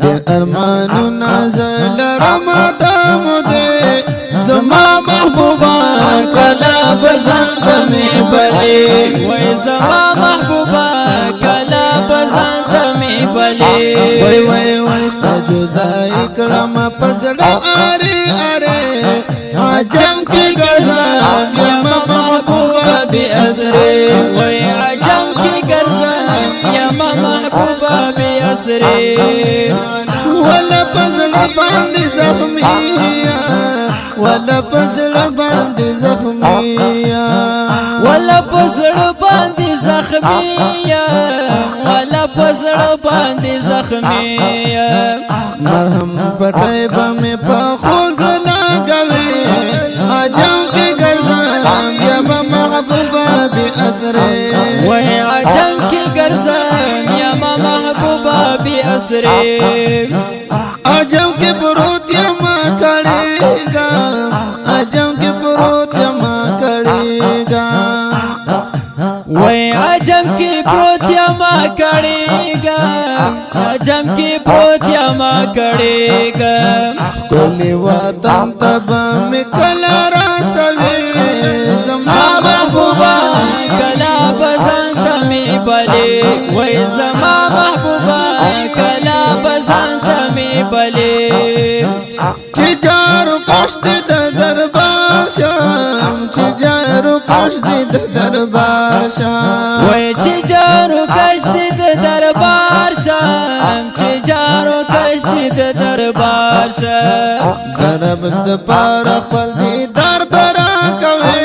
دیر ارمانونا زلرم آدمو دے زما محبوبا کلا بزند می بلی وای زما محبوبا کلا بزند می بلی وای وای وای ستا جدائی کڑم پزڑا آرے آرے عجم کی گرزم یما محبوبا بی اسرے وای عجم کی گرزم یما محبوبا بی اسرے ولا پزڑ باندې زخمیا ولا پزڑ باندې زخمیا ولا پزړ باندې زخمیا ولا پزړ باندې زخمیا مرهم پټای بمه په خوز لګوي اجم کې ګرځم یا محبوبا بی اسرے وای عجم کې ګرځم یا محبوبا بی اسرے اجم کې پروت یم کړيګا اجم کې پروت یم کړيګا وای عجم کې پروت یم کړيګا عجم کې پروت یم کړيګا کلی وطن تب مکلا راسوي زما محبوبا کلا بزنت می بلی وای زما محبوبا کلا بزنت می بلی چې جارو کاشت د دربار شم چې جارو کاشت د دربار شم وای چې جارو کشت د دربار شم چې جارو کشت د دربار شم درب د پار خپل دیدار برا کوي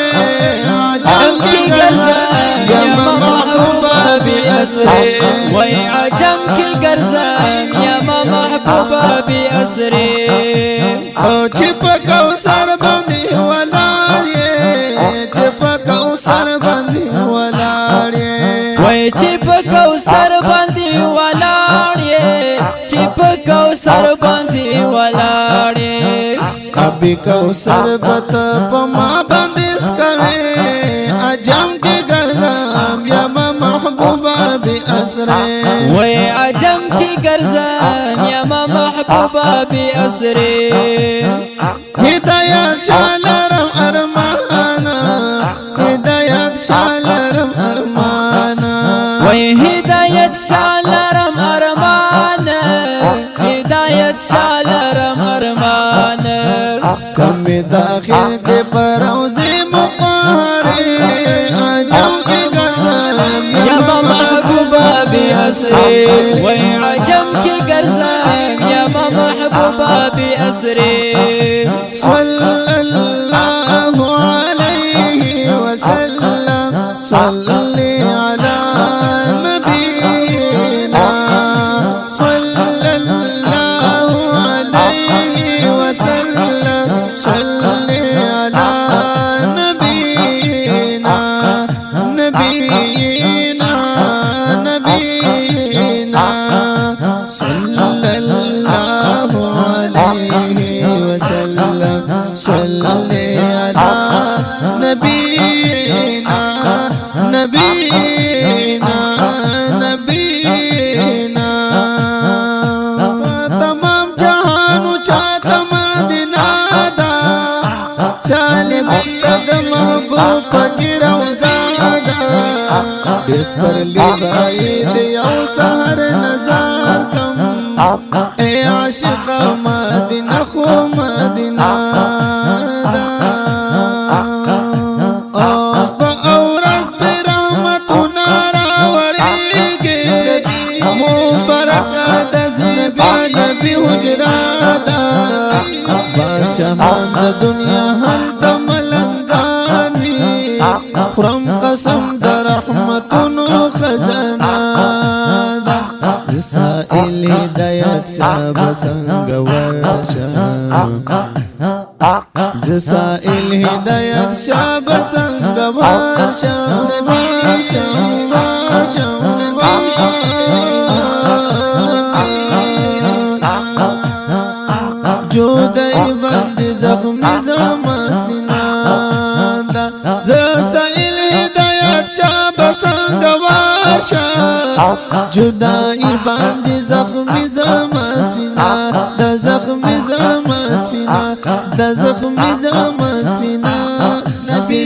عجم کی گرزم یا محبوبا بی اسرے وای عجم کی گرزم یا محبوبا بی اسرے او چې په کوثر باندې ولاړ یې چې په کوثر باندې ولاړ یې وای چې په کوثر باندې ولاړ یې چې په کوثر باندې ولاړ یې ابي کوثر بت په ما باندې سکوي اجم کې ګرځم یا محبوبا بی اسرے وای عجم کی گرزم یا محبوبا بی اسرے هدایت شالرم ارمانا هدایت شالرم ارمانا وای هدایت شالرم ارمان هدایت شالرم ارمان کم داخل کے پروزی مقاری اجم کی گرزم یا محبوبا بی اسرے وای عجم کی گرزم یا محبوبا بی اسرے صلی اللہ علیہ وسلم صلی علی نبینا صلی اللہ علیہ وسلم صلی علی نبینا نبینا نبینا صلی اللہ علیہ وسلم صلی علی نبینا نبینا نبینا تمام جہانو چاہتا مدینہ دا سالم اشتد محبوب کی روزہ دا بیس پر لیبائی دیو سہر نظار کم اے عاشق مدینہ خو مدینہ دا اوز با اورز پی رحمتو نارا وریگی مبارک دزی بیا نبی حجرہ دا بادشاہان دا دنیا حل دا ملنگانی خرم قسم دا رحمتونو خزانہ دا زسائل ہدایت شاب سنگ ورشا زسائل ہدایت شاب سنگ ورشا ورشا ورشا جو دای بند زخم زما سینا دا زسائل ہدایت شاب سنگ ورشا جدائی باندې زخمی زما سینا د زخم زما سینا د زخم زما سینا نبی